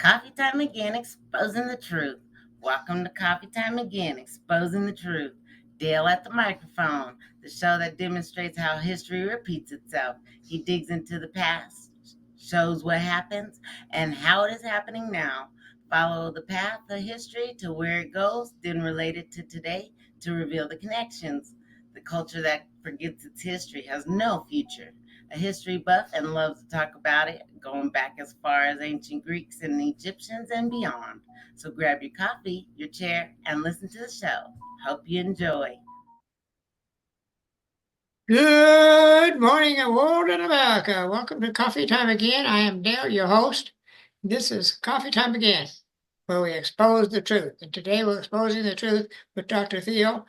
Coffee time again, exposing the truth. Welcome to Coffee Time Again, exposing the truth. Dale at the microphone, the show that demonstrates how history repeats itself. He digs into the past, shows what happens, and how it is happening now. Follow the path of history to where it goes, then relate it to today to reveal the connections. The culture that forgets its history has no future. A history buff and loves to talk about it, going back as far as ancient Greeks and Egyptians and beyond. So grab your coffee, your chair, and listen to the show. Hope you enjoy. Good morning, world in America. Welcome to Coffee Time Again. I am Dale, your host. This is Coffee Time Again, where we expose the truth. And today we're exposing the truth with Dr. Thiel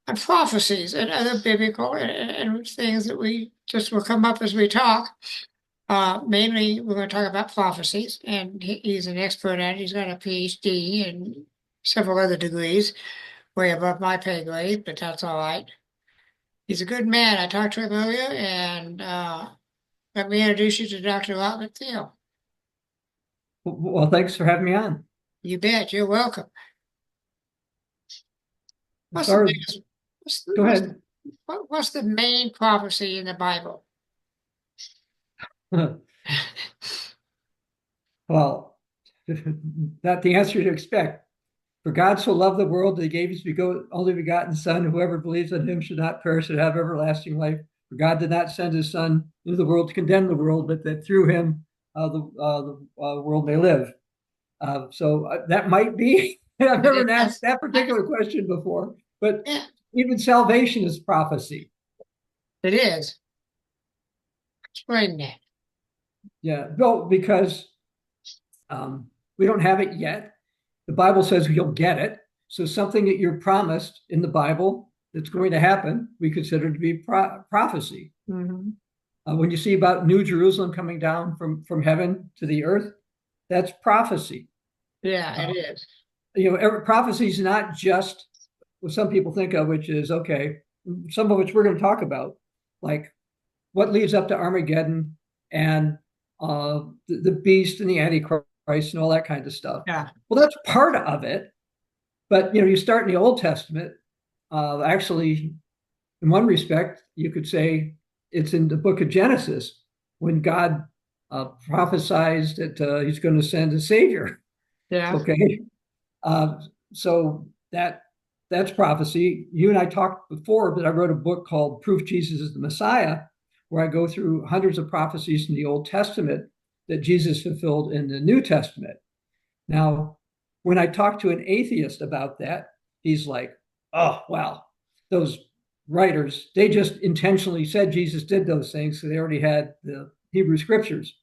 on prophecies and other biblical and things that we just will come up as we talk. Mainly, we're going to talk about prophecies, and he's an expert at it. He's got a Ph.D. and several other degrees, way above my pay grade, but that's all right. He's a good man. I talked to him earlier, and let me introduce you to Dr. Robert Thiel. Well, thanks for having me on. You bet. You're welcome. What's Go ahead. What's the main prophecy in the Bible? Well, not the answer you'd expect. For God so loved the world that he gave his only begotten Son, whoever believes in him should not perish, but have everlasting life. For God did not send his Son into the world to condemn the world, but that through him the world may live. So that might be, I've never been asked that particular question before, but even salvation is prophecy. It is. Explain that. Yeah, no, because we don't have it yet. The Bible says you'll get it. So something that you're promised in the Bible that's going to happen, we consider to be prophecy. Mm-hmm. When you see about New Jerusalem coming down from heaven to the earth, that's prophecy. Yeah, it is. Prophecy is not just what some people think of, which is, okay, some of which we're going to talk about, like what leads up to Armageddon and the beast and the Antichrist and all that kind of stuff. Yeah. Well, that's part of it. But, you start in the Old Testament. Actually, in one respect, you could say it's in the book of Genesis when God prophesied that he's going to send a savior. Yeah. Okay. So that's prophecy. You and I talked before, but I wrote a book called Proof Jesus is the Messiah, where I go through hundreds of prophecies from the Old Testament that Jesus fulfilled in the New Testament. Now, when I talk to an atheist about that, he's like, oh, well, those writers, they just intentionally said Jesus did those things, so they already had the Hebrew scriptures.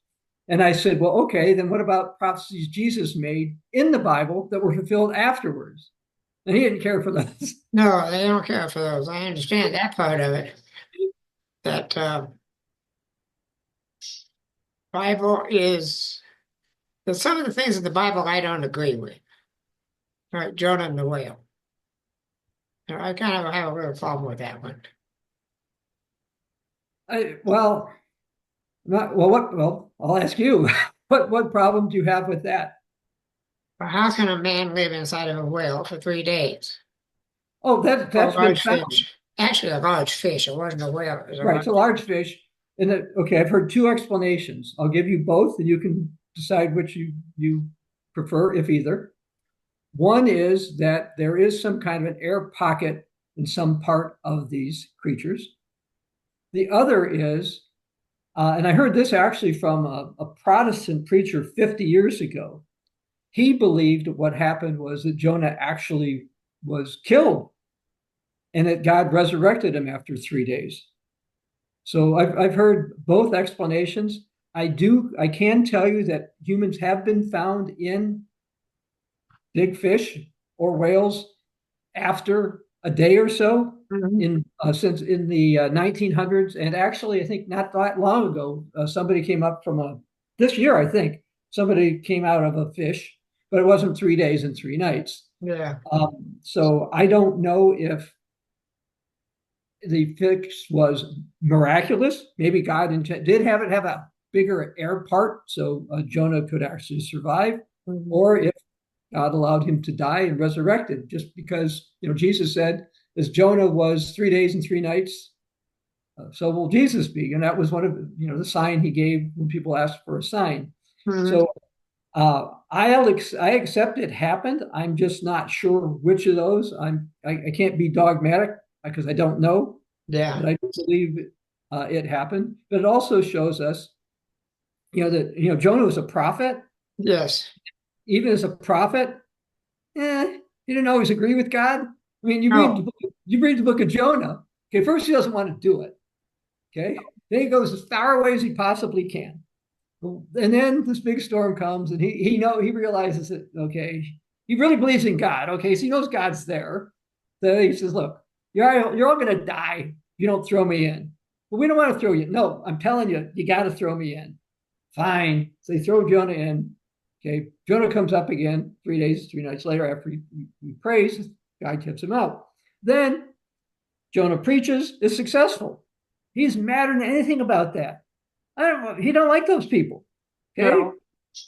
And I said, well, okay, then what about prophecies Jesus made in the Bible that were fulfilled afterwards? And he didn't care for those. No, they don't care for those. I understand that part of it. That Bible is, there's some of the things in the Bible I don't agree with. Right, Jonah and the whale. I kind of have a real problem with that one. I'll ask you, what problem do you have with that? Well, how can a man live inside of a whale for 3 days? Oh, that's been found. Fish. Actually, a large fish. It wasn't a whale. It was right, it's a large fish. And okay, I've heard two explanations. I'll give you both, and you can decide which you prefer, if either. One is that there is some kind of an air pocket in some part of these creatures. The other is, and I heard this actually from a Protestant preacher 50 years ago. He believed what happened was that Jonah actually was killed and that God resurrected him after 3 days. So I've heard both explanations. I can tell you that humans have been found in big fish or whales after a day or so, since in the 1900s. And actually, I think not that long ago, somebody came up from this year, I think, somebody came out of a fish, but it wasn't 3 days and 3 nights. Yeah. So I don't know if the fix was miraculous. Maybe God did have a bigger air part, so Jonah could actually survive, Mhm. or if God allowed him to die and resurrected, just because Jesus said, as Jonah was 3 days and 3 nights, so will Jesus be, and that was one of the sign he gave when people asked for a sign. Mhm. So I accept it happened. I'm just not sure which of those. I can't be dogmatic because I don't know, Yeah. but I do believe it happened. But it also shows us, that Jonah was a prophet. Yes. Even as a prophet, he didn't always agree with God. I mean, No. you read the book of Jonah. Okay, first he doesn't want to do it. Okay, then he goes as far away as he possibly can. And then this big storm comes, and he realizes that he really believes in God. Okay, so he knows God's there. So he says, "Look, you're all going to die if you don't throw me in. But we don't want to throw you. No, I'm telling you, you got to throw me in. Fine." So they throw Jonah in. Okay, Jonah comes up again 3 days, 3 nights later after he prays. God tips him out. Then Jonah preaches, is successful. He's madder than anything about that. He don't like those people. Okay, No.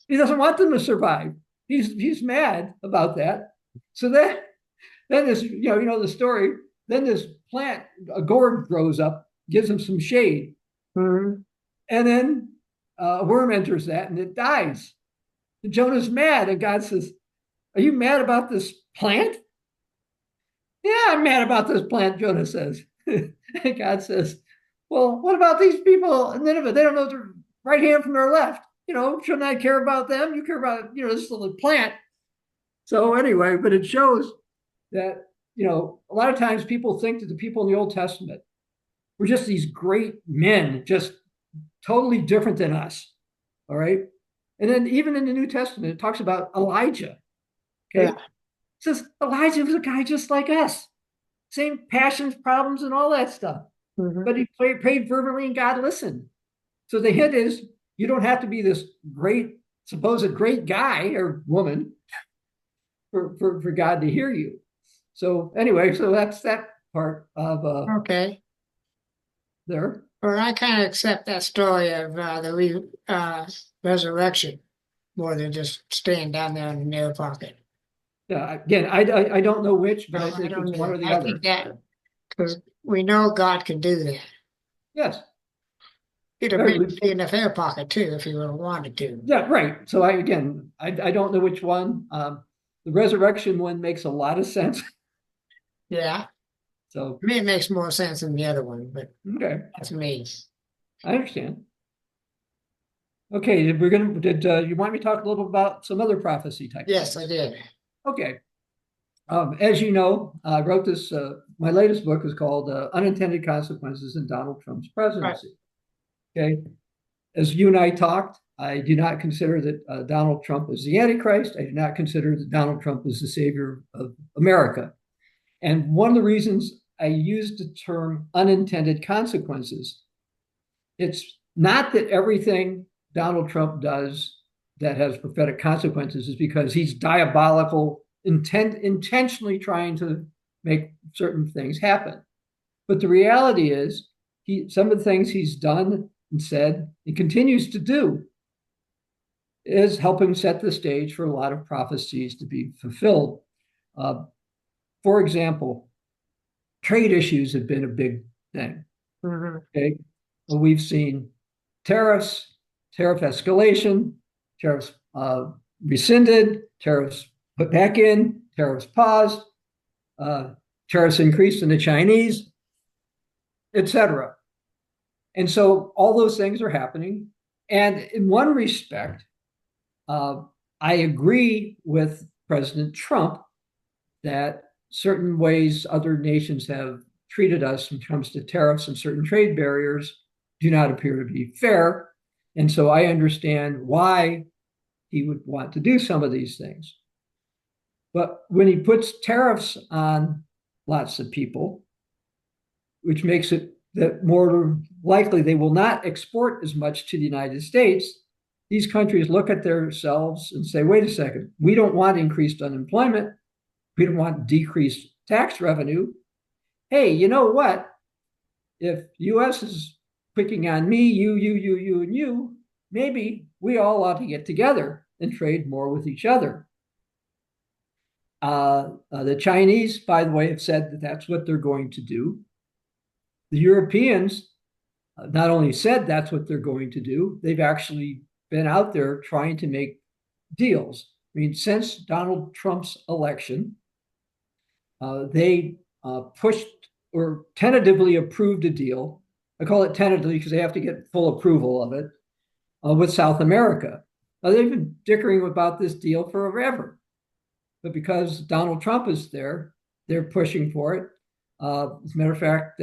he doesn't want them to survive. He's mad about that. So then this the story. Then this plant, a gourd, grows up, gives him some shade, Mhm. and then a worm enters that and it dies. And Jonah's mad, and God says, "Are you mad about this plant?" "Yeah, I'm mad about this plant," Jonah says. And God says, "Well, what about these people in Nineveh? They don't know their right hand from their left. Shouldn't I care about them? You care about, this little plant." So anyway, but it shows that, a lot of times people think that the people in the Old Testament were just these great men, just totally different than us. All right. And then even in the New Testament, it talks about Elijah. Okay. Yeah. It says Elijah was a guy just like us, same passions, problems, and all that stuff. Mhm. But he prayed fervently and God listened. So the hint is you don't have to be this great, supposed great guy or woman for God to hear you. So anyway, so that's that part of Okay. there. Well, I kind of accept that story of resurrection more than just staying down there in the air pocket. Yeah, again, I don't know which, but No, I I think don't it's one know. or the I other. think that because we know God can do that. Yes. He'd have Or at made least- me in the air pocket too if he would have wanted to. yeah, right. So I don't know which one. The resurrection one makes a lot of sense. Yeah. So To me, it makes more sense than the other one, but okay, that's me. I understand. Okay, did you want me to talk a little about some other prophecy type Yes, I things? did. Okay. As you know, I wrote this. My latest book is called "Unintended Consequences in Donald Trump's Right. Presidency." Okay, as you and I talked, I do not consider that Donald Trump is the Antichrist. I do not consider that Donald Trump is the savior of America. And one of the reasons I used the term unintended consequences, it's not that everything Donald Trump does that has prophetic consequences is because he's diabolical, intentionally trying to make certain things happen. But the reality is, some of the things he's done and said and continues to do is helping set the stage for a lot of prophecies to be fulfilled. Uh, for example, trade issues have been a big thing. Mhm. Okay, well, we've seen tariffs, tariff escalation, tariffs rescinded, tariffs put back in, tariffs paused, uh, tariffs increased in the Chinese, etc. And so all those things are happening. And in one respect, uh, I agree with President Trump that certain ways other nations have treated us when it comes to tariffs and certain trade barriers do not appear to be fair. And so I understand why he would want to do some of these things. But when he puts tariffs on lots of people, which makes it that more likely they will not export as much to the United States, these countries look at themselves and say, wait a second, we don't want increased unemployment. We don't want decreased tax revenue. Hey, you know what? If U.S. is picking on me, you, and you, maybe we all ought to get together and trade more with each other. The Chinese, by the way, have said that that's what they're going to do. The Europeans not only said that's what they're going to do, they've actually been out there trying to make deals. I mean, since Donald Trump's election, they pushed or tentatively approved a deal. I call it tentatively because they have to get full approval of it with South America. Now, they've been dickering about this deal forever. But because Donald Trump is there, they're pushing for it. As a matter of fact,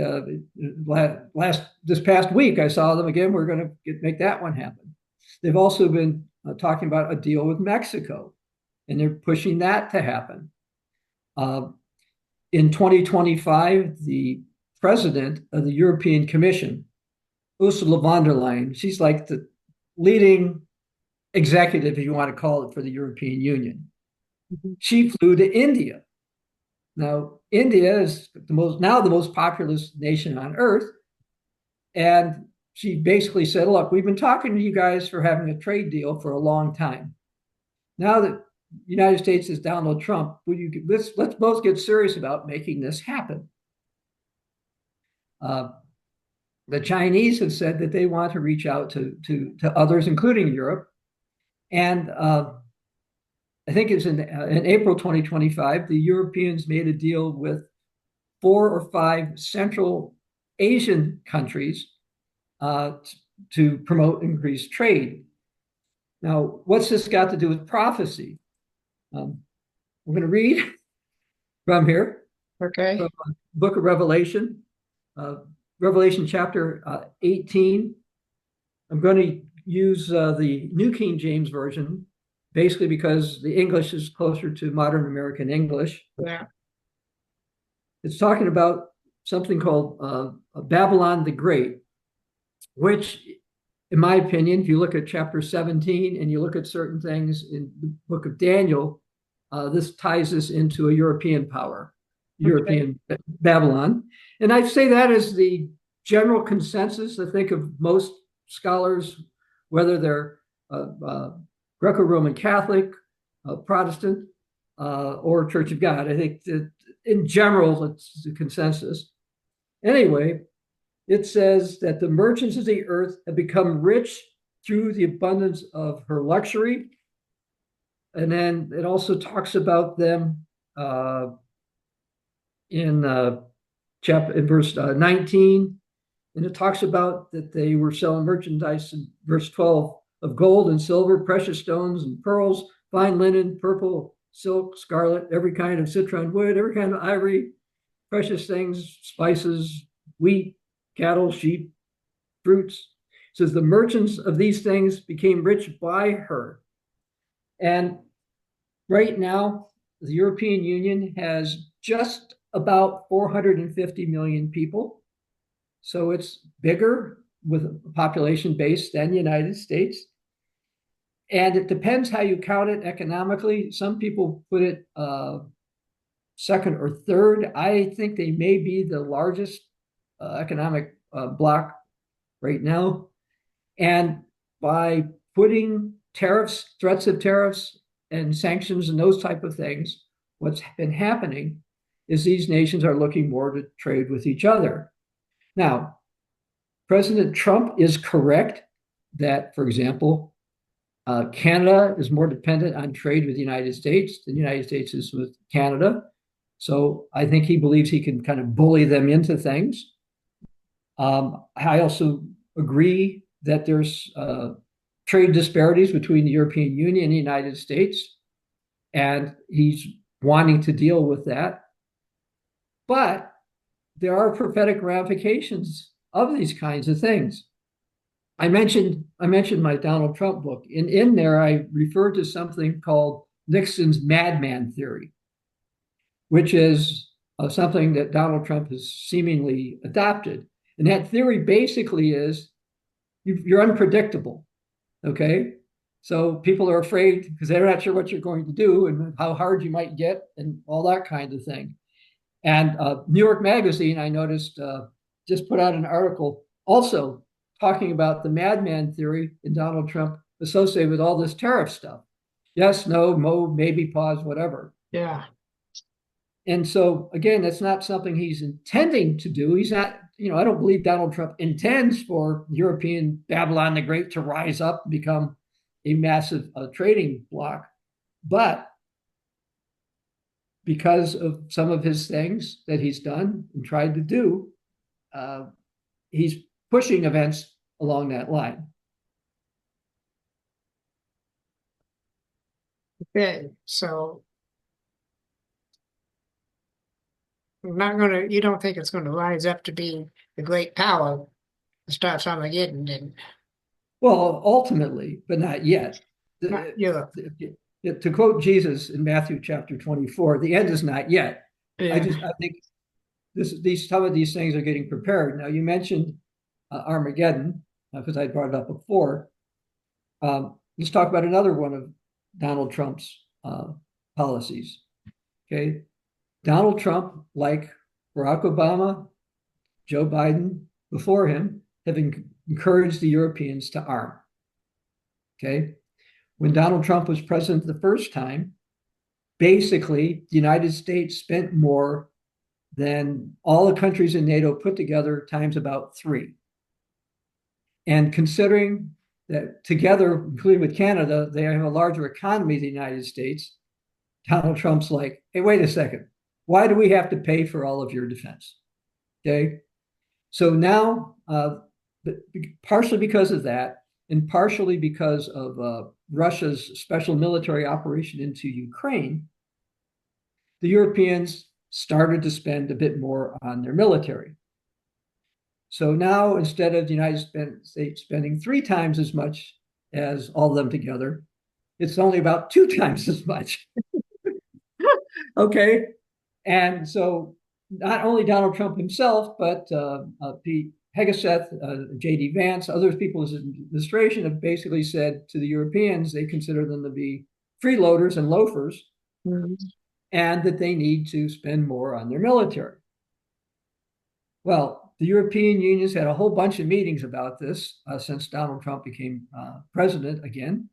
this past week, I saw them again. We're going to make that one happen. They've also been talking about a deal with Mexico, and they're pushing that to happen. In 2025, the president of the European Commission, Ursula von der Leyen, she's like the leading executive, if you want to call it, for the European Union. She flew to India. Now, India is the most populous nation on earth. And she basically said, look, we've been talking to you guys for having a trade deal for a long time. Now that the United States is Donald Trump, let's both get serious about making this happen. The Chinese have said that they want to reach out to others, including Europe. And I think it's in April 2025, the Europeans made a deal with 4 or 5 Central Asian countries to promote increased trade. Now, what's this got to do with prophecy? I'm going to read from here. Okay. From the book of Revelation, Revelation chapter 18. I'm going to use the New King James Version, basically because the English is closer to modern American English. Yeah. It's talking about something called Babylon the Great, which, in my opinion, if you look at chapter 17 and you look at certain things in the book of Daniel, this ties us into a European power, European Babylon. And I say that as the general consensus, I think, of most scholars, whether they're Greco-Roman Catholic, Protestant, or Church of God. I think that in general, it's the consensus. Anyway, it says that the merchants of the earth have become rich through the abundance of her luxury. And then it also talks about them in verse 19. And it talks about that they were selling merchandise in verse 12 of gold and silver, precious stones and pearls, fine linen, purple, silk, scarlet, every kind of citron wood, every kind of ivory, precious things, spices, wheat, cattle, sheep, fruits. It says the merchants of these things became rich by her. And right now, the European Union has just about 450 million people. So it's bigger with a population base than the United States. And it depends how you count it economically. Some people put it second or third. I think they may be the largest economic bloc right now. And by putting tariffs, threats of tariffs, and sanctions and those type of things, what's been happening is these nations are looking more to trade with each other. Now, President Trump is correct that, for example, Canada is more dependent on trade with the United States than the United States is with Canada. So I think he believes he can kind of bully them into things. I also agree that there's trade disparities between the European Union and the United States, and he's wanting to deal with that. But there are prophetic ramifications of these kinds of things. I mentioned my Donald Trump book. In there, I referred to something called Nixon's madman theory, which is something that Donald Trump has seemingly adopted. And that theory basically is you're unpredictable, okay? So people are afraid because they're not sure what you're going to do and how hard you might get and all that kind of thing. And New York Magazine, I noticed, just put out an article also talking about the madman theory in Donald Trump associated with all this tariff stuff. Yes, no, maybe, pause, whatever. Yeah. And so, again, that's not something he's intending to do. He's not, I don't believe Donald Trump intends for European Babylon the Great to rise up and become a massive trading bloc. But because of some of his things that he's done and tried to do, he's pushing events along that line. Okay. So you don't think it's going to rise up to be the great power that starts Armageddon and Well, ultimately, but not yet. not Europe. To quote Jesus in Matthew chapter 24, the end is not yet. I Yeah. think some of these things are getting prepared. Now, you mentioned Armageddon, because I brought it up before. Let's talk about another one of Donald Trump's policies. Okay. Donald Trump, like Barack Obama, Joe Biden before him, have encouraged the Europeans to arm. Okay. When Donald Trump was president the first time, basically the United States spent more than all the countries in NATO put together times about 3. And considering that together, including with Canada, they have a larger economy than the United States, Donald Trump's like, hey, wait a second. Why do we have to pay for all of your defense? Okay. So now, partially because of that, and partially because of Russia's special military operation into Ukraine, the Europeans started to spend a bit more on their military. So now, instead of the United States spending 3 times as much as all of them together, it's only about 2 times as much. Okay. And so not only Donald Trump himself, but Pete Hegseth, J.D. Vance, other people in his administration have basically said to the Europeans they consider them to be freeloaders and loafers, and that they need to spend more on their military. Well, the European Union's had a whole bunch of meetings about this since Donald Trump became president again,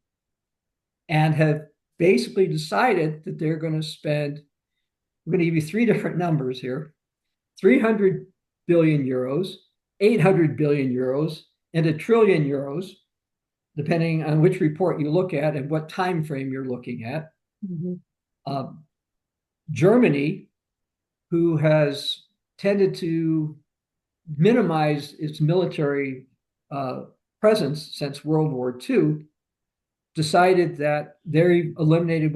and have basically decided that they're going to spend, we're going to give you 3 different numbers here, 300 billion euros, 800 billion euros, and €1 trillion, depending on which report you look at and what time frame you're looking at. Germany, who has tended to minimize its military presence since World War II, decided that they want to eliminate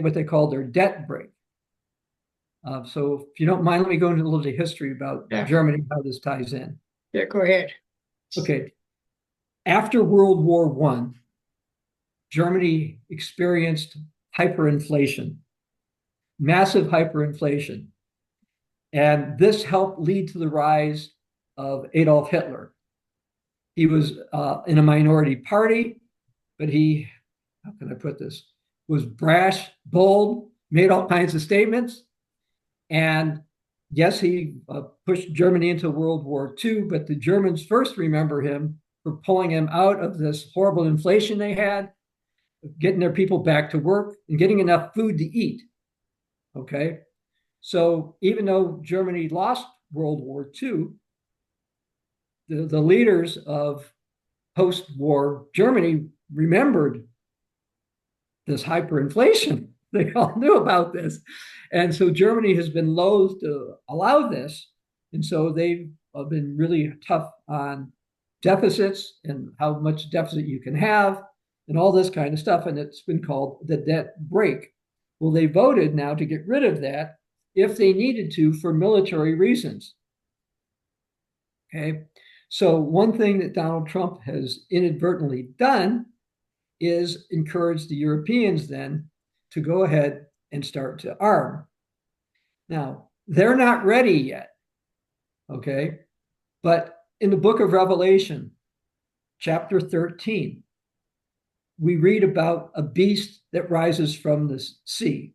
what they call their debt brake. So if you don't mind, let me go into a little bit of history about Germany, how this ties in. Yeah, go ahead. Okay. After World War I, Germany experienced hyperinflation, massive hyperinflation. And this helped lead to the rise of Adolf Hitler. He was in a minority party, but he, how can I put this, was brash, bold, made all kinds of statements. And yes, he pushed Germany into World War II, but the Germans first remember him for pulling him out of this horrible inflation they had, getting their people back to work, and getting enough food to eat. Okay. So even though Germany lost World War II, the leaders of post-war Germany remembered this hyperinflation. They all knew about this. And so Germany has been loath to allow this. And so they've been really tough on deficits and how much deficit you can have and all this kind of stuff. And it's been called the debt brake. Well, they voted now to get rid of that if they needed to for military reasons. Okay. So one thing that Donald Trump has inadvertently done is encourage the Europeans then to go ahead and start to arm. Now, they're not ready yet. Okay. But in the book of Revelation, chapter 13, we read about a beast that rises from the sea.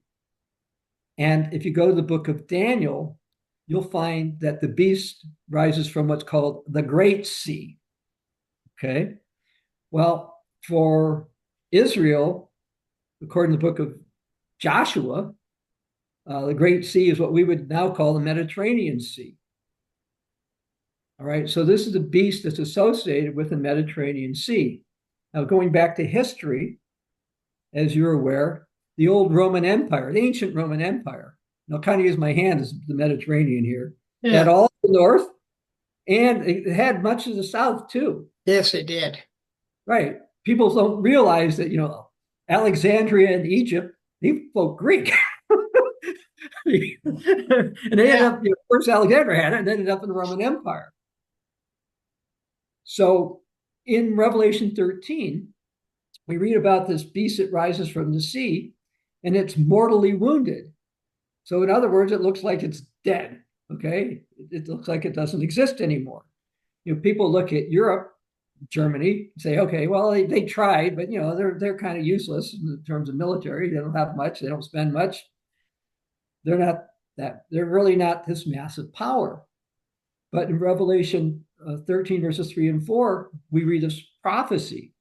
And if you go to the book of Daniel, you'll find that the beast rises from what's called the Great Sea. Okay. Well, for Israel, according to the book of Joshua, the Great Sea is what we would now call the Mediterranean Sea. All right. So this is the beast that's associated with the Mediterranean Sea. Now, going back to history, as you're aware, the old Roman Empire, the ancient Roman Empire, and I'll kind of use my hand as the Mediterranean here, had all the north and it had much of the south too. Yes, it did. Right. People don't realize that, Alexandria and Egypt, they spoke Greek. And they ended up, first Alexander had it and ended up in the Roman Empire. So in Revelation 13, we read about this beast that rises from the sea and it's mortally wounded. So in other words, it looks like it's dead. Okay. It looks like it doesn't exist anymore. People look at Europe, Germany, and say, okay, well, they tried, but they're kind of useless in terms of military. They don't have much, they don't spend much. They're really not this massive power. But in Revelation 13, verses 3 and 4, we read this prophecy.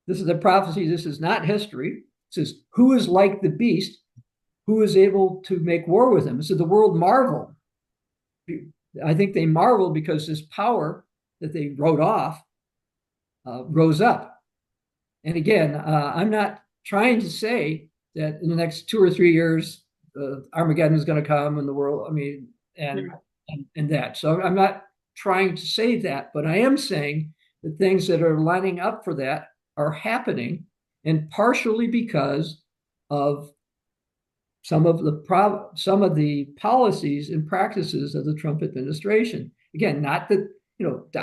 This is a prophecy. This is not history. It says, who is like the beast? Who is able to make war with him? So the world marveled. I think they marveled because this power that they wrote off rose up. And again, I'm not trying to say that in the next 2 or 3 years, Armageddon is going to come in the world. I mean, and that. So I'm not trying to say that, but I am saying that things that are lining up for that are happening, and partially because of some of the policies and practices of the Trump administration. Again, not that,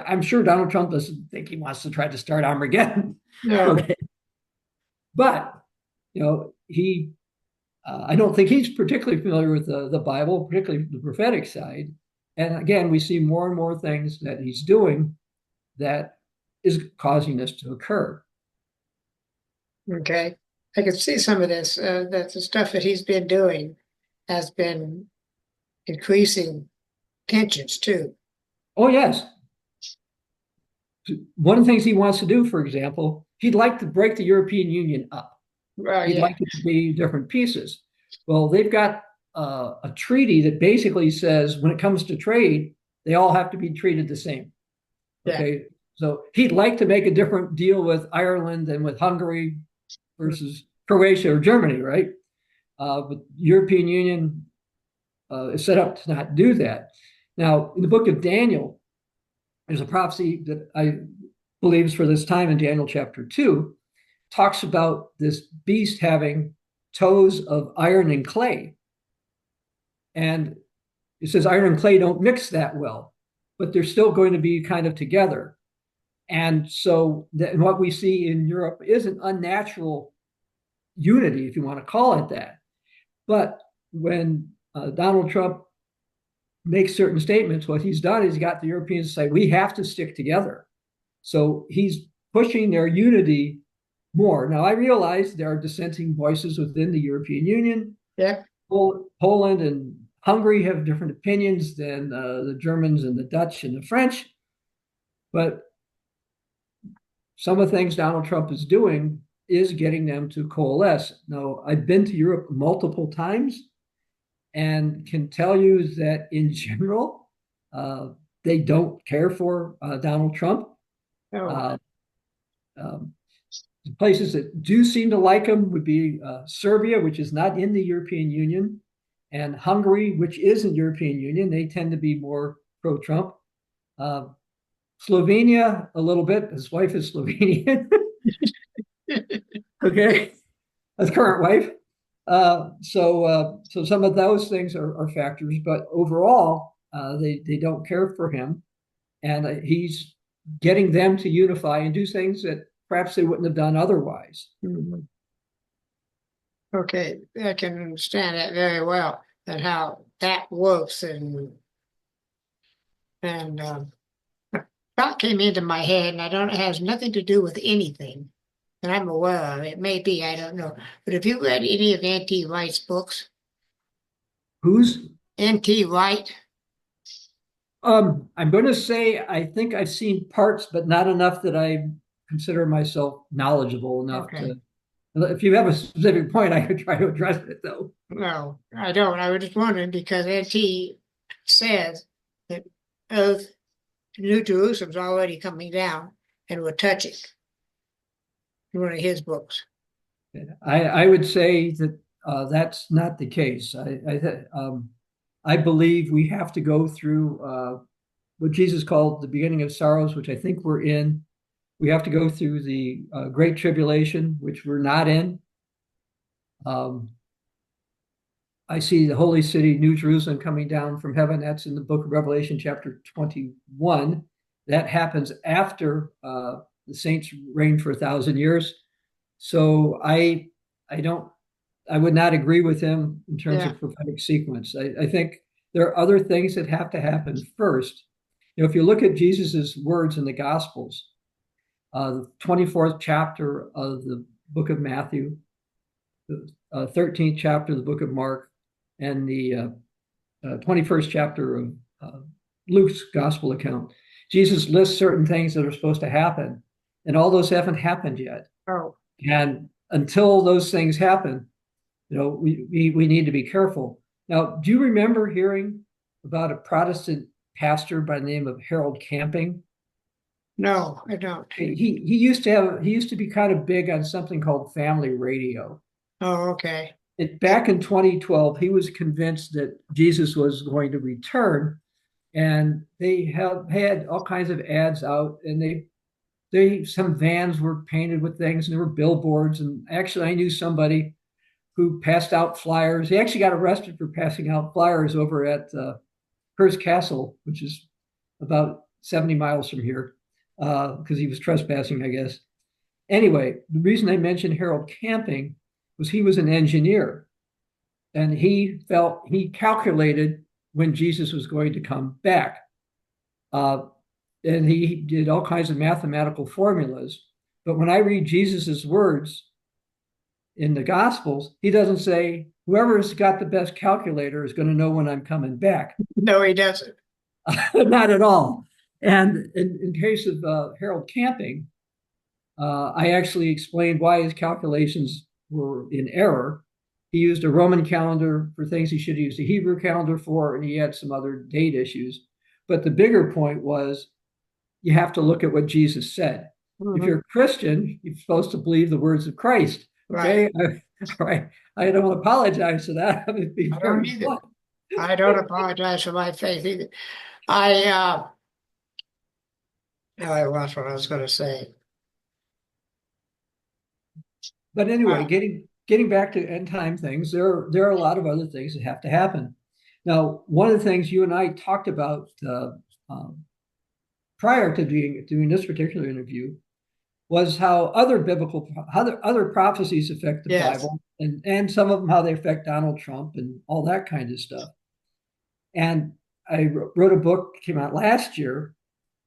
I'm sure Donald Trump doesn't think he wants to try to start Armageddon. No. Okay. But, I don't think he's particularly familiar with the Bible, particularly the prophetic side. And again, we see more and more things that he's doing that is causing this to occur. Okay. I could see some of this, that the stuff that he's been doing has been increasing tensions too. Oh, yes. One of the things he wants to do, for example, he'd like to break the European Union up. He'd like it to be different pieces. Well, they've got a treaty that basically says when it comes to trade, they all have to be treated the same. Okay. So he'd like to make a different deal with Ireland and with Hungary versus Croatia or Germany, right? But European Union is set up to not do that. Now, in the book of Daniel, there's a prophecy that I believe is for this time in Daniel chapter 2, talks about this beast having toes of iron and clay. And it says iron and clay don't mix that well, but they're still going to be kind of together. And so what we see in Europe is an unnatural unity, if you want to call it that. But when Donald Trump makes certain statements, what he's done is he got the Europeans to say, we have to stick together. So he's pushing their unity more. Now, I realize there are dissenting voices within the European Union. Yeah. Poland and Hungary have different opinions than the Germans and the Dutch and the French. But some of the things Donald Trump is doing is getting them to coalesce. Now, I've been to Europe multiple times and can tell you that in general, they don't care for Donald Trump. Places that do seem to like him would be Serbia, which is not in the European Union, and Hungary, which is in the European Union. They tend to be more pro-Trump. Slovenia, a little bit. His wife is Slovenian. Okay, his current wife. So some of those things are factors, but overall, they don't care for him, and he's getting them to unify and do things that perhaps they wouldn't have done otherwise. Mm-hmm. Okay, I can understand that very well, and how that works. And thought came into my head, and it has nothing to do with anything that I'm aware of. It may be, I don't know. But have you read any of N.T. Wright's books? Whose? NT Wright? I'm going to say I think I've seen parts, but not enough that I consider myself knowledgeable enough Okay. to. If you have a specific point, I could try to address it, though. No, I don't. I was just wondering because NT says that of New Jerusalem's already coming down and we're touching in one of his books. I would say that that's not the case. I believe we have to go through what Jesus called the beginning of sorrows, which I think we're in. We have to go through the Great Tribulation, which we're not in. I see the holy city, New Jerusalem, coming down from heaven. That's in the book of Revelation, chapter 21. That happens after the saints reign for 1,000 years. So I would not agree with him in terms Yeah. of prophetic sequence. I think there are other things that have to happen first. If you look at Jesus's words in the Gospels, the 24th chapter of the book of Matthew, the 13th chapter of the book of Mark, and the 21st chapter of Luke's gospel account, Jesus lists certain things that are supposed to happen, and all those haven't happened yet. Oh, And until those things happen, we need to be careful. Now, do you remember hearing about a Protestant pastor by the name of Harold Camping? no, I don't. He used to be kind of big on something called family radio. Oh, okay. Back in 2012, he was convinced that Jesus was going to return, and they had all kinds of ads out, and they some vans were painted with things, and there were billboards. And actually, I knew somebody who passed out flyers. He actually got arrested for passing out flyers over at Hearst Castle, which is about 70 miles from here, because he was trespassing, I guess. Anyway, the reason I mentioned Harold Camping was he was an engineer, and he calculated when Jesus was going to come back. And he did all kinds of mathematical formulas. But when I read Jesus's words in the Gospels, he doesn't say, whoever's got the best calculator is going to know when I'm coming back. No, he doesn't. Not at all. And in case of Harold Camping, I actually explained why his calculations were in error. He used a Roman calendar for things he should have used a Hebrew calendar for, and he had some other date issues. But the bigger point was you have to look at what Jesus said. Mhm. If you're a Christian, you're supposed to believe the words of Christ. Okay. Right. I don't apologize for that. I mean, I don't either. I don't apologize for my faith either. I lost what I was going to say. But anyway, getting back to end time things, there are a lot of other things that have to happen. Now, one of the things you and I talked about prior to doing this particular interview was how other prophecies affect the Yes. Bible, and some of them how they affect Donald Trump and all that kind of stuff. And I wrote a book, came out last year,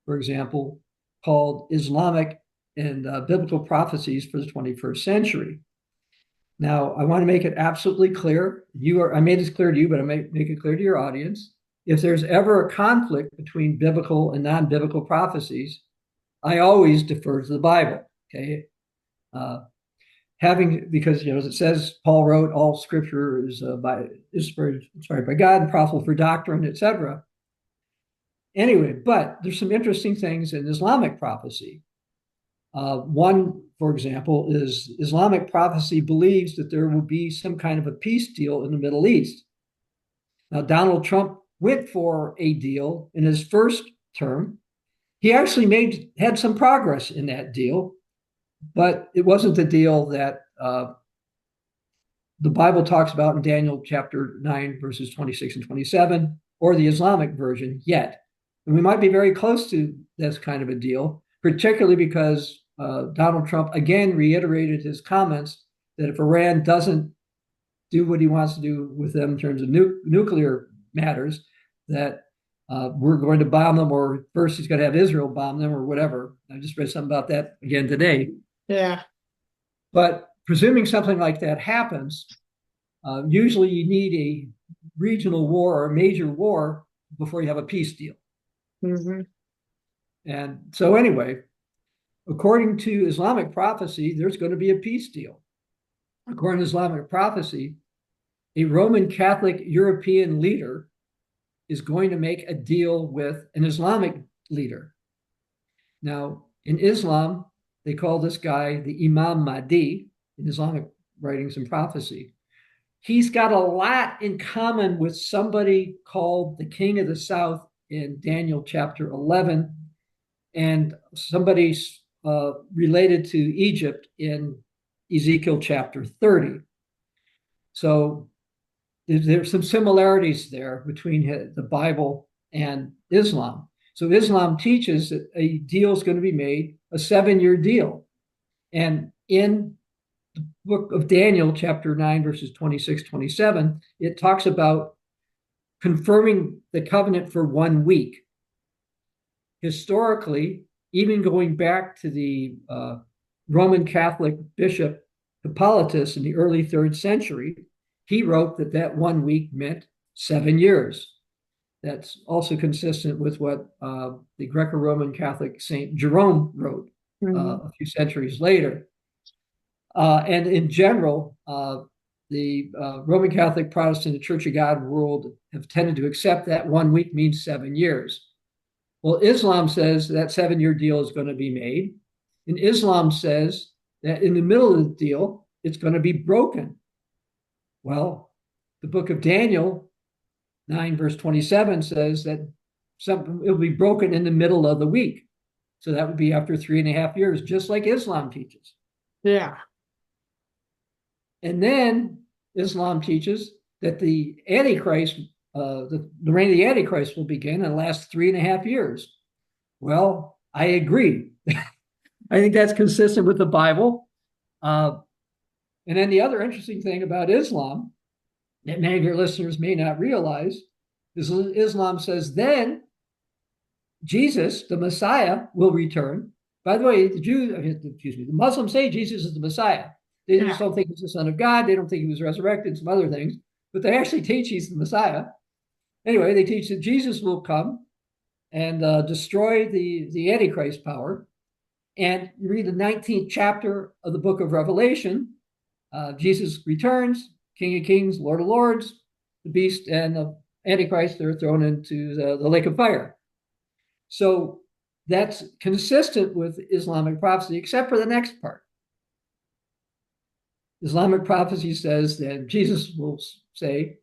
for example, called Islamic and Biblical Prophecies for the 21st Century. Now, I want to make it absolutely clear. I made this clear to you, but I may make it clear to your audience. If there's ever a conflict between biblical and non-biblical prophecies, I always defer to the Bible. Okay, because as it says, Paul wrote, all Scripture is inspired by God and profitable for doctrine, etc. Anyway, but there's some interesting things in Islamic prophecy. One, for example, is Islamic prophecy believes that there will be some kind of a peace deal in the Middle East. Now, Donald Trump went for a deal in his first term. He actually had some progress in that deal, but it wasn't the deal that the Bible talks about in Daniel chapter 9, verses 26 and 27, or the Islamic version yet. And we might be very close to this kind of a deal, particularly because Donald Trump again reiterated his comments that if Iran doesn't do what he wants to do with them in terms of nuclear matters, that we're going to bomb them, or first he's going to have Israel bomb them, or whatever. I just read something about that again today. Yeah. But presuming something like that happens, usually you need regional war or a major war before you have a peace deal. Mm-hmm. And so, anyway, according to Islamic prophecy, there's going to be a peace deal. According to Islamic prophecy, a Roman Catholic European leader is going to make a deal with an Islamic leader. Now, in Islam, they call this guy the Imam Mahdi in Islamic writings and prophecy. He's got a lot in common with somebody called the King of the South in Daniel chapter 11, and somebody related to Egypt in Ezekiel chapter 30. So there's some similarities there between the Bible and Islam. So Islam teaches that a deal is going to be made, a 7-year deal. And in the book of Daniel, chapter 9, verses 26, 27, it talks about confirming the covenant for 1 week. Historically, even going back to the Roman Catholic bishop Hippolytus in the early 3rd century, he wrote that that 1 week meant 7 years. That's also consistent with what the Greco-Roman Catholic Saint Jerome wrote a few centuries later. And in general, the Roman Catholic, Protestant, and Church of God world have tended to accept that 1 week means 7 years. Well, Islam says that 7-year deal is going to be made. And Islam says that in the middle of the deal, it's going to be broken. Well, the book of Daniel 9, verse 27 says that it'll be broken in the middle of the week. So that would be after 3.5 years, just like Islam teaches. Yeah. And then Islam teaches that the Antichrist, the reign of the Antichrist will begin and last 3.5 years. Well, I agree. I think that's consistent with the Bible. And then the other interesting thing about Islam that many of your listeners may not realize is Islam says then Jesus, the Messiah, will return. By the way, the Muslims say Jesus is the Messiah. They just don't think he's the Son of God. They don't think he was resurrected, some other things, but they actually teach he's the Messiah. Anyway, they teach that Jesus will come and destroy the Antichrist power. And you read the 19th chapter of the book of Revelation, Jesus returns, King of Kings, Lord of Lords, the beast and the Antichrist, they're thrown into the lake of fire. So that's consistent with Islamic prophecy, except for the next part. Islamic prophecy says that Jesus will say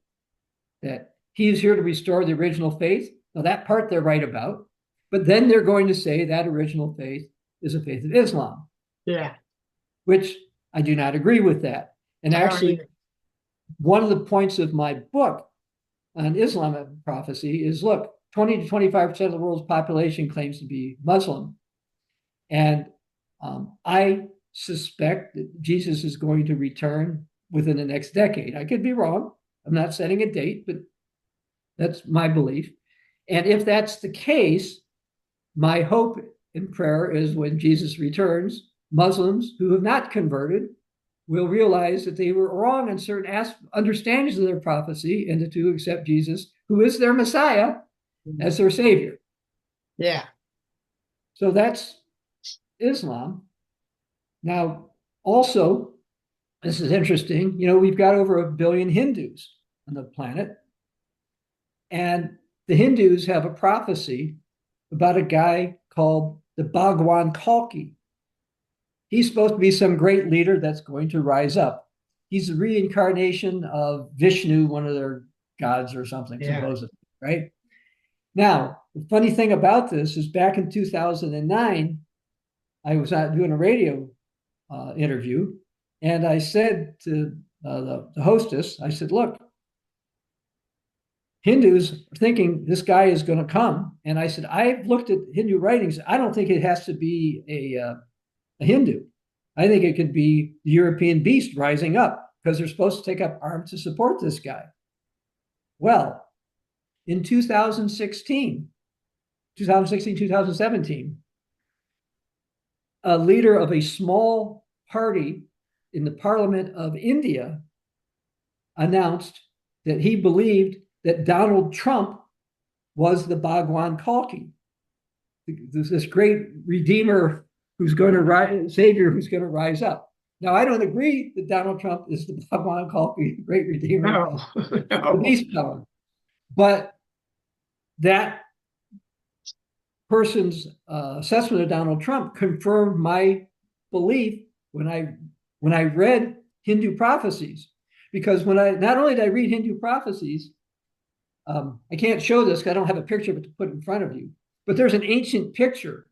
that he is here to restore the original faith. Now, that part they're right about. But then they're going to say that original faith is the faith of Islam. Yeah. Which I do not agree with that. And actually, one of the points of my book on Islamic prophecy is, look, 20 to 25% of the world's population claims to be Muslim. And I suspect that Jesus is going to return within the next decade. I could be wrong. I'm not setting a date, but that's my belief. And if that's the case, my hope and prayer is when Jesus returns, Muslims who have not converted will realize that they were wrong in certain understandings of their prophecy and to accept Jesus, who is their Messiah, as their Savior. Yeah. So that's Islam. Now, also, this is interesting. You know, we've got over 1 billion Hindus on the planet. And the Hindus have a prophecy about a guy called the Bhagwan Kalki. He's supposed to be some great leader that's going to rise up. He's a reincarnation of Vishnu, one of their gods or something, supposedly, right? Now, the funny thing about this is back in 2009, I was out doing a radio interview, and I said to the hostess, I said, look, Hindus are thinking this guy is going to come. And I said, I've looked at Hindu writings. I don't think it has to be a Hindu. I think it could be the European beast rising up because they're supposed to take up arms to support this guy. Well, in 2017, a leader of a small party in the Parliament of India announced that he believed that Donald Trump was the Bhagwan Kalki, this great redeemer who's going to rise, savior who's going to rise up. Now, I don't agree that Donald Trump is the Bhagwan Kalki, the great redeemer, No, the no. beast power, but that person's assessment of Donald Trump confirmed my belief when I read Hindu prophecies. Because when I not only did I read Hindu prophecies, I can't show this because I don't have a picture of it to put in front of you, but there's an ancient picture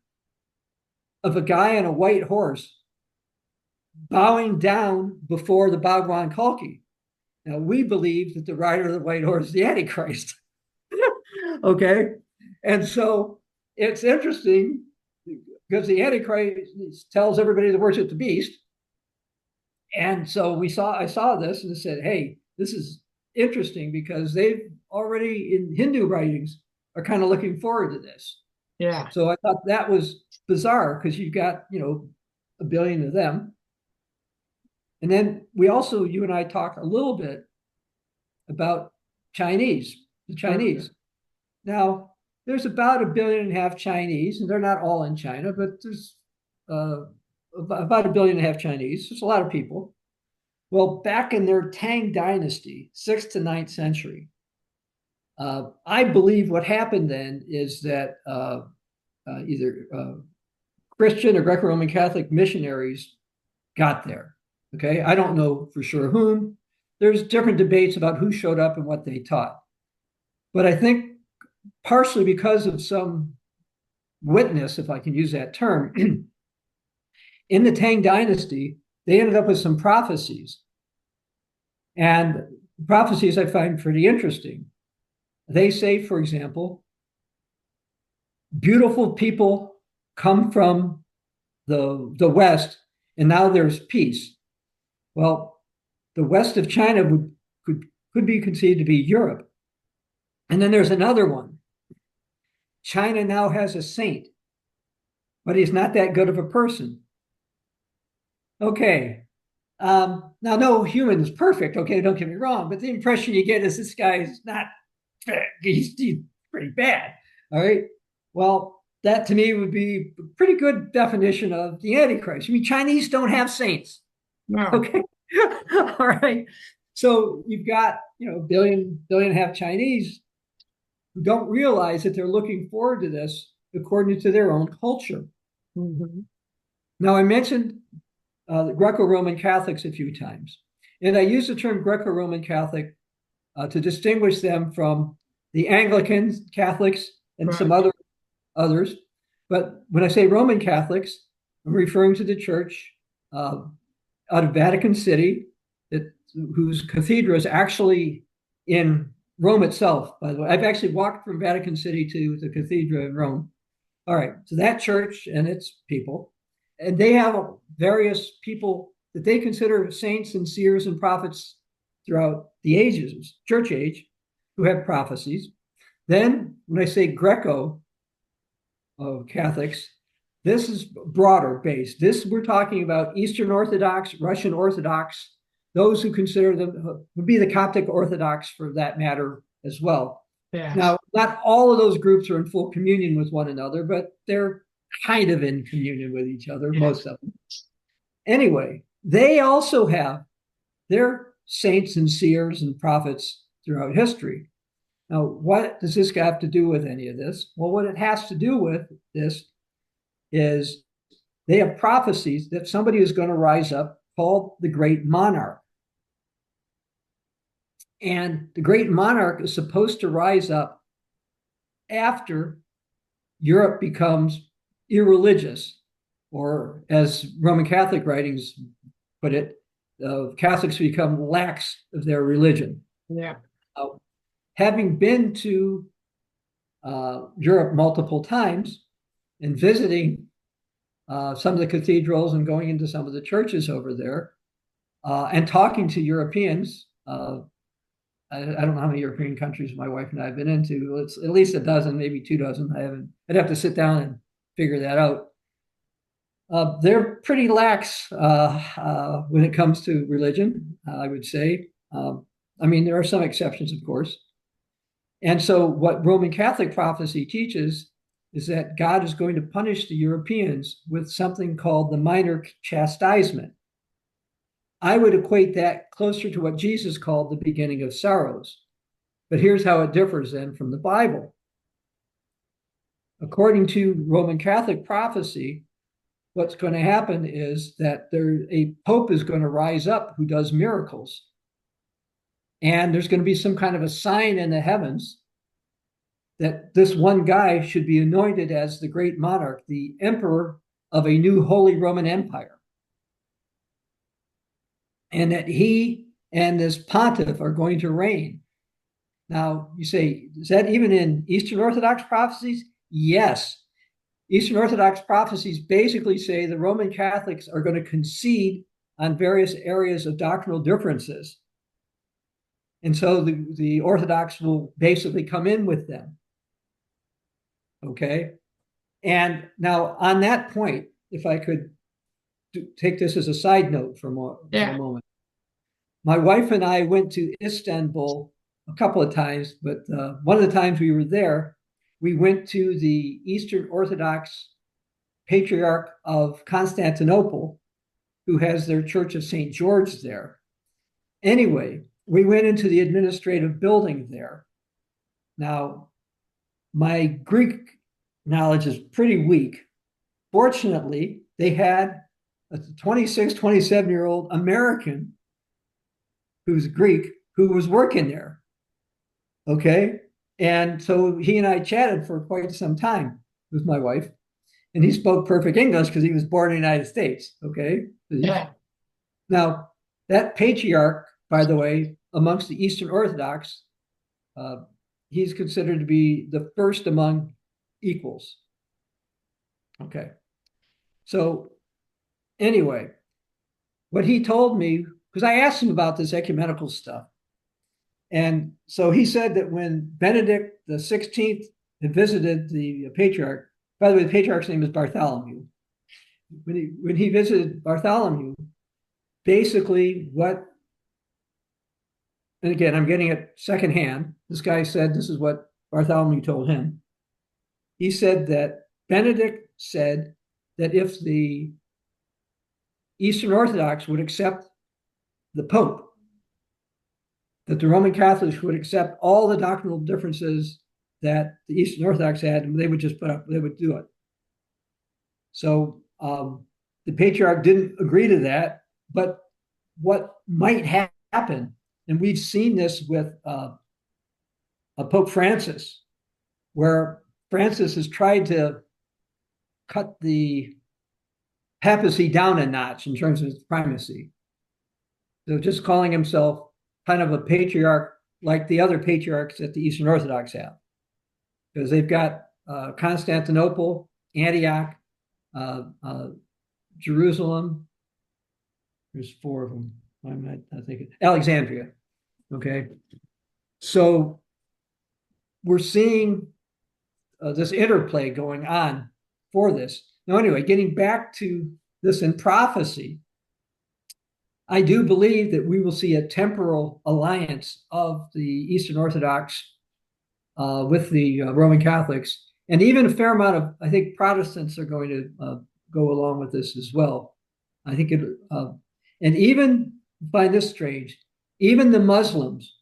of a guy on a white horse bowing down before the Bhagwan Kalki. Now, we believe that the rider of the white horse is the Antichrist. Okay. And so it's interesting because the Antichrist tells everybody to worship the beast. And so I saw this and said, hey, this is interesting because they've already in Hindu writings are kind of looking forward to this. Yeah. So I thought that was bizarre because you've got, a billion of them. And then you and I talked a little bit about the Chinese. Now, there's about 1.5 billion Chinese, and they're not all in China, but there's about 1.5 billion Chinese. There's a lot of people. Well, back in their Tang dynasty, 6th to 9th century, I believe what happened then is that either Christian or Greco-Roman Catholic missionaries got there. Okay, I don't know for sure whom. There's different debates about who showed up and what they taught. But I think partially because of some witness, if I can use that term, in the Tang dynasty, they ended up with some prophecies. And prophecies I find pretty interesting. They say, for example, beautiful people come from the West, and now there's peace. Well, the west of China could be conceived to be Europe. And then there's another one. China now has a saint, but he's not that good of a person. Okay. Now, no human is perfect. Okay, don't get me wrong, but the impression you get is this guy is not, he's pretty bad. All right. Well, that to me would be a pretty good definition of the Antichrist. I mean, Chinese don't have saints. No. Okay. All right. So you've got, billion and a half Chinese who don't realize that they're looking forward to this according to their own culture. Mm-hmm. Now, I mentioned the Greco-Roman Catholics a few times, and I use the term Greco-Roman Catholic to distinguish them from the Anglican Catholics and some others. But when I say Roman Catholics, I'm referring to the church out of Vatican City, whose cathedral is actually in Rome itself, by the way. I've actually walked from Vatican City to the cathedral in Rome. All right, so that church and its people, and they have various people that they consider saints and seers and prophets throughout the ages, church age, who have prophecies. Then, when I say Greco Catholics, this is broader based. We're talking about Eastern Orthodox, Russian Orthodox, those who consider them would be the Coptic Orthodox for that matter as well. Yes. Now, not all of those groups are in full communion with one another, but they're kind of in communion with each other, most of them. Anyway, they also have their saints and seers and prophets throughout history. Now, what does this have to do with any of this? Well, what it has to do with this is they have prophecies that somebody is going to rise up called the great monarch. And the great monarch is supposed to rise up after Europe becomes irreligious, or as Roman Catholic writings put it, Catholics become lax of their religion. Yeah. Having been to Europe multiple times and visiting some of the cathedrals and going into some of the churches over there and talking to Europeans, I don't know how many European countries my wife and I have been into. It's at least a dozen, maybe 2 dozen. I'd have to sit down and figure that out. They're pretty lax when it comes to religion, I would say. I mean, there are some exceptions, of course. And so, what Roman Catholic prophecy teaches is that God is going to punish the Europeans with something called the minor chastisement. I would equate that closer to what Jesus called the beginning of sorrows. But here's how it differs then from the Bible. According to Roman Catholic prophecy, what's going to happen is that a pope is going to rise up who does miracles. And there's going to be some kind of a sign in the heavens that this one guy should be anointed as the great monarch, the emperor of a new Holy Roman Empire. And that he and this pontiff are going to reign. Now, you say, is that even in Eastern Orthodox prophecies? Yes. Eastern Orthodox prophecies basically say the Roman Catholics are going to concede on various areas of doctrinal differences. And so the Orthodox will basically come in with them. Okay? And now, on that point, if I could take this as a side note for a moment. My wife and I went to Istanbul a couple of times, but one of the times we were there, we went to the Eastern Orthodox Patriarch of Constantinople, who has their Church of St. George there. Anyway, we went into the administrative building there. Now, my Greek knowledge is pretty weak. Fortunately, they had a 26, 27-year-old American who's Greek who was working there. Okay. And so he and I chatted for quite some time with my wife. And he spoke perfect English because he was born in the United States. Okay. Yeah. Now, that patriarch, by the way, amongst the Eastern Orthodox, he's considered to be the first among equals. Okay. So, anyway, what he told me, because I asked him about this ecumenical stuff. And so he said that when Benedict the 16th had visited the patriarch, by the way, the patriarch's name is Bartholomew. When he visited Bartholomew, basically what, and again, I'm getting it secondhand. This guy said this is what Bartholomew told him. He said that Benedict said that if the Eastern Orthodox would accept the Pope, that the Roman Catholics would accept all the doctrinal differences that the Eastern Orthodox had, and they would just they would do it. So the patriarch didn't agree to that, but what might happen, and we've seen this with Pope Francis, where Francis has tried to cut the papacy down a notch in terms of its primacy. So just calling himself kind of a patriarch like the other patriarchs that the Eastern Orthodox have. Because they've got Constantinople, Antioch, Jerusalem. There's four of them. I'm not thinking. Alexandria. Okay. So we're seeing this interplay going on for this. Now, anyway, getting back to this in prophecy, I do believe that we will see a temporal alliance of the Eastern Orthodox with the Roman Catholics, and even a fair amount of, I think, Protestants are going to go along with this as well. I think it, and even find this strange, even the Muslims,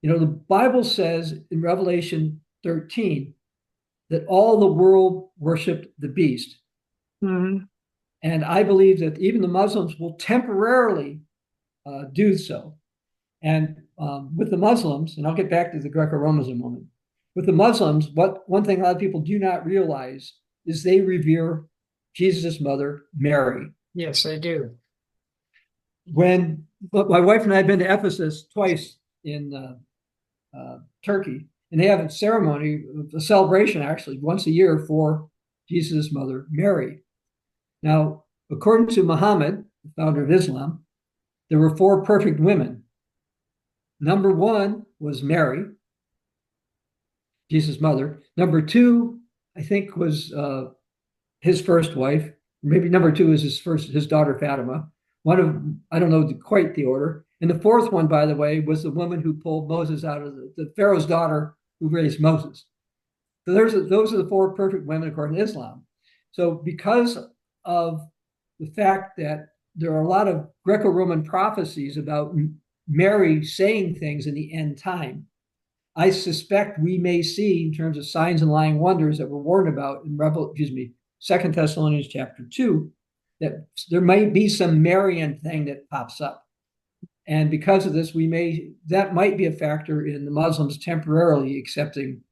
you know, the Bible says in Revelation 13 that all the world worshiped the beast. Mm-hmm. And I believe that even the Muslims will temporarily do so. And with the Muslims, and I'll get back to the Greco-Romans in a moment. With the Muslims, one thing a lot of people do not realize is they revere Jesus' mother, Mary. Yes, they do. When my wife and I have been to Ephesus twice in Turkey, and they have a ceremony, a celebration actually, once a year for Jesus' mother, Mary. Now, according to Muhammad, the founder of Islam, there were four perfect women. Number one was Mary, Jesus' mother. Number two, I think, was his first wife. Maybe number two is his daughter Fatima. I don't know quite the order. And the fourth one, by the way, was the woman who pulled Moses out of the Pharaoh's daughter who raised Moses. So those are the four perfect women according to Islam. So because of the fact that there are a lot of Greco-Roman prophecies about Mary saying things in the end time, I suspect we may see, in terms of signs and lying wonders that we're warned about in Second Thessalonians chapter 2, that there might be some Marian thing that pops up. And because of this, that might be a factor in the Muslims temporarily accepting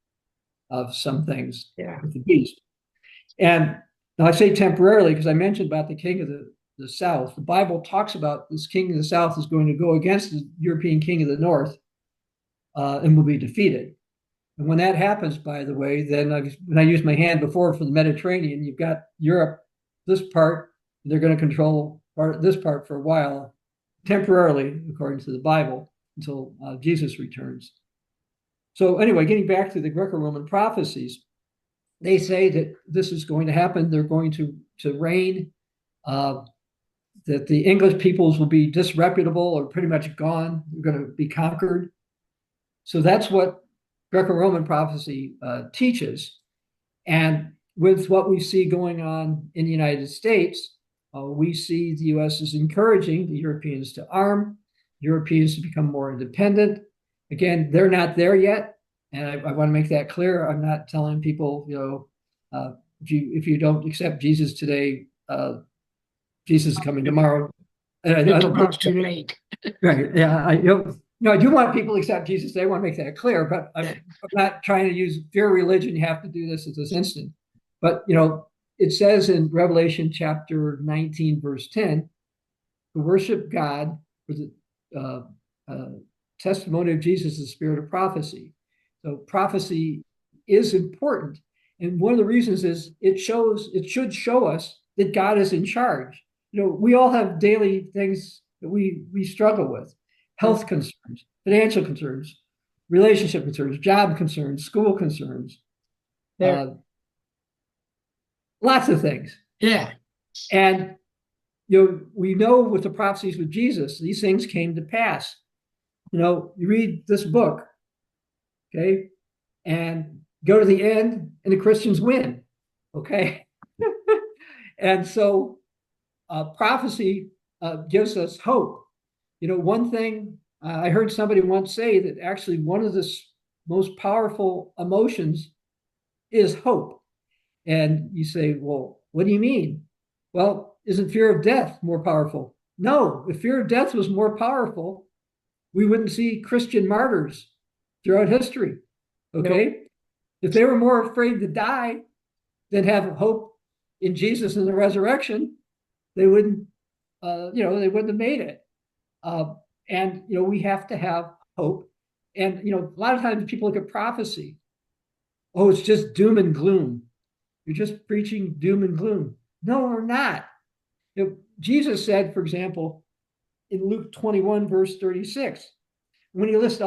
of some things with the beast. And now I say temporarily because I mentioned about the king of the south. The Bible talks about this king of the south is going to go against the European king of the north and will be defeated. And when that happens, by the way, then when I used my hand before for the Mediterranean, you've got Europe, this part, they're going to control this part for a while, temporarily, according to the Bible, until Jesus returns. So anyway, getting back to the Greco-Roman prophecies, they say that this is going to happen. They're going to reign, that the English peoples will be disreputable or pretty much gone. They're going to be conquered. So that's what Greco-Roman prophecy teaches. And with what we see going on in the United States, we see the U.S. is encouraging the Europeans to arm, Europeans to become more independent. Again, they're not there yet. And I want to make that clear. I'm not telling people, if you don't accept Jesus today, Jesus is coming tomorrow. And I don't It's too late. Right. Yeah. I do want people to accept Jesus today. I want to make that clear, but I'm not trying to use fear religion. You have to do this at this instant. But, it says in Revelation chapter 19, verse 10, to worship God for the testimony of Jesus, the spirit of prophecy. So prophecy is important. And one of the reasons is it should show us that God is in charge. We all have daily things that we struggle with: health concerns, financial concerns, relationship concerns, job concerns, school concerns, lots of things. Yeah. And we know with the prophecies with Jesus, these things came to pass. You read this book, okay, and go to the end, and the Christians win, okay? And so prophecy gives us hope. One thing I heard somebody once say that actually one of the most powerful emotions is hope. And you say, well, what do you mean? Well, isn't fear of death more powerful? No, if fear of death was more powerful, we wouldn't see Christian martyrs throughout history. Okay? Nope. If they were more afraid to die than have hope in Jesus and the resurrection, they wouldn't, they wouldn't have made it. And we have to have hope. And a lot of times people look at prophecy. Oh, it's just doom and gloom. You're just preaching doom and gloom. No, we're not. Jesus said, for example, in Luke 21, verse 36, when he listed a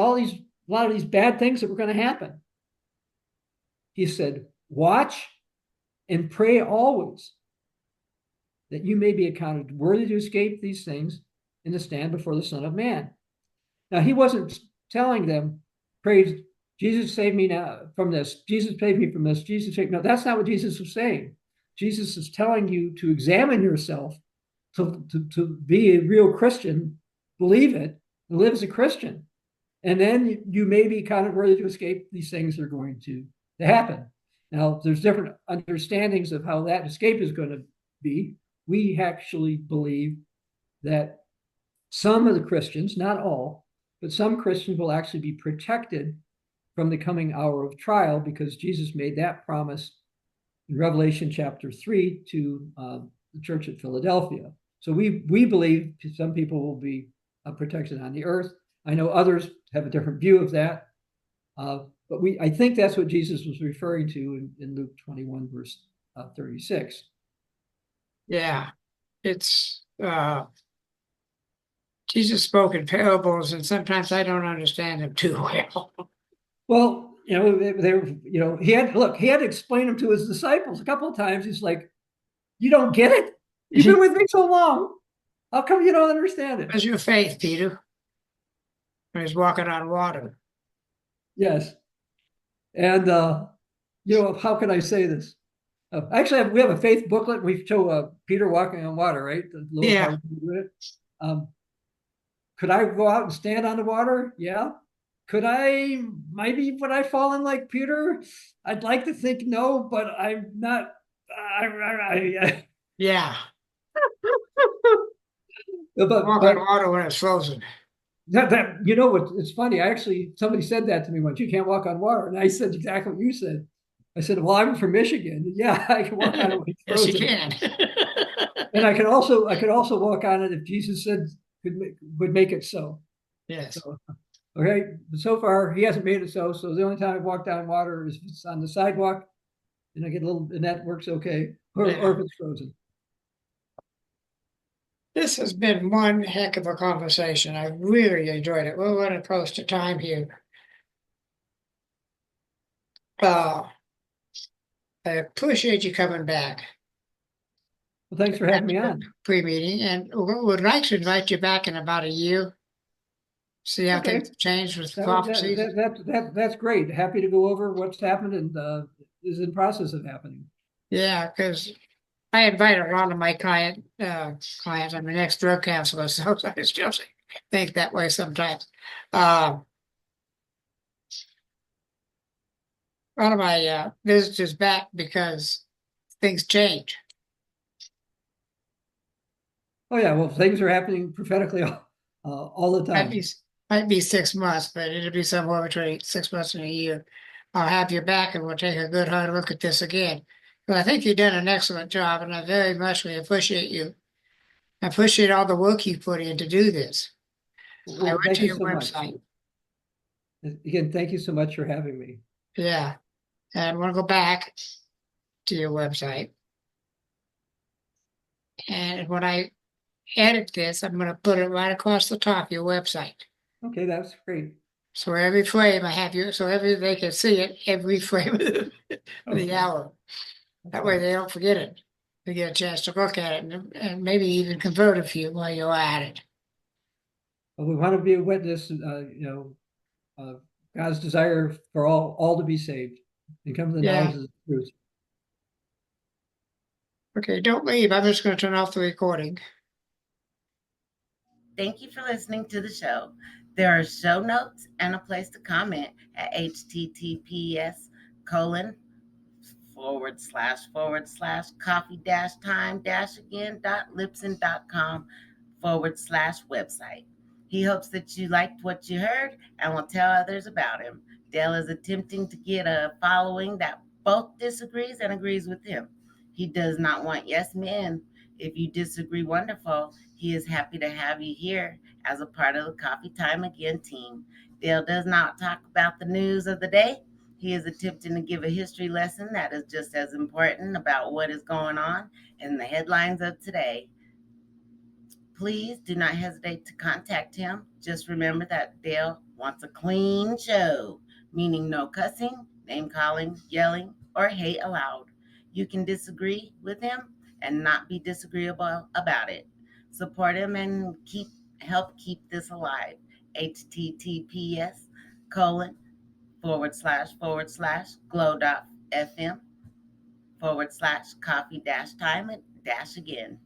lot of these bad things that were going to happen, he said, watch and pray always that you may be accounted worthy to escape these things and to stand before the Son of Man. Now, he wasn't telling them, praise Jesus, save me now from this. Jesus, save me from this. Jesus, save me. No, that's not what Jesus was saying. Jesus is telling you to examine yourself, to be a real Christian, believe it, and live as a Christian. And then you may be counted worthy to escape these things that are going to happen. Now, there's different understandings of how that escape is going to be. We actually believe that some of the Christians, not all, but some Christians will actually be protected from the coming hour of trial, because Jesus made that promise in Revelation chapter 3 to the church at Philadelphia. So we believe some people will be protected on the earth. I know others have a different view of that, but I think that's what Jesus was referring to in Luke 21, verse 36. Yeah, it's Jesus spoke in parables, and sometimes I don't understand them too well. Well, he had to explain them to his disciples a couple of times. He's like, you don't get it? You've been with me so long. How come you don't understand it? Where's your faith, Peter? when he's walking on water. Yes. And, how can I say this? Actually, we have a faith booklet. We show Peter walking on water, right? The little Yeah. part with it. Could I go out and stand on the water? Yeah. Could I, maybe would I fall in like Peter? I'd like to think no, but I'm not. Yeah. But Walk on water when it's frozen. what? It's funny. Somebody said that to me once. You can't walk on water, and I said exactly what you said. I said, "Well, I'm from Michigan. Yeah, I can walk on it when it's Yes, you frozen, can. and I could also walk on it if Jesus said would make it so." Yes. So, okay, but so far he hasn't made it so. So the only time I've walked on water is if it's on the sidewalk, and I get a little, and that works okay, or if it's frozen. This has been one heck of a conversation. I really enjoyed it. We're running close to time here. I appreciate you coming back. Well, thanks for having me on. Pre-meeting, and would like to invite you back in about a year. See how Okay. things have changed with That, prophecies. that's great. Happy to go over what's happened and is in process of happening. Yeah, because I invite a lot of my clients. I'm an ex-drug counselor, so I still think that way sometimes. One of my visitors back because things change. Oh yeah, well things are happening prophetically all the time. Might be 6 months, but it'll be somewhere between 6 months and a year. I'll have you back and we'll take a good hard look at this again. But I think you've done an excellent job, and I very much appreciate you. I appreciate all the work you put in to do this. I Well, went thank to you your so much. website. Again, thank you so much for having me. Yeah. And I'm going to go back to your website. And when I edit this, I'm going to put it right across the top of your website. Okay, that's great. So every frame I have you, they can see it every frame of the Okay. hour. That way they don't forget it. They get a chance to look at it and maybe even convert a few while you're at it. Well, we want to be a witness, God's desire for all to be saved and come to the knowledge of the truth. Okay, don't leave. I'm just going to turn off the recording. Thank you for listening to the show. There are show notes and a place to comment at https:// coffee-time-again.libsyn.com/website. He hopes that you liked what you heard and will tell others about him. Dale is attempting to get a following that both disagrees and agrees with him. He does not want yes men. If you disagree, wonderful. He is happy to have you here as a part of the Coffee Time Again team. Dale does not talk about the news of the day. He is attempting to give a history lesson that is just as important about what is going on in the headlines of today. Please do not hesitate to contact him. Just remember that Dale wants a clean show, meaning no cussing, name calling, yelling, or hate allowed. You can disagree with him and not be disagreeable about it. Support him and help keep this alive. https colon / glow.fm / coffee dash time dash again.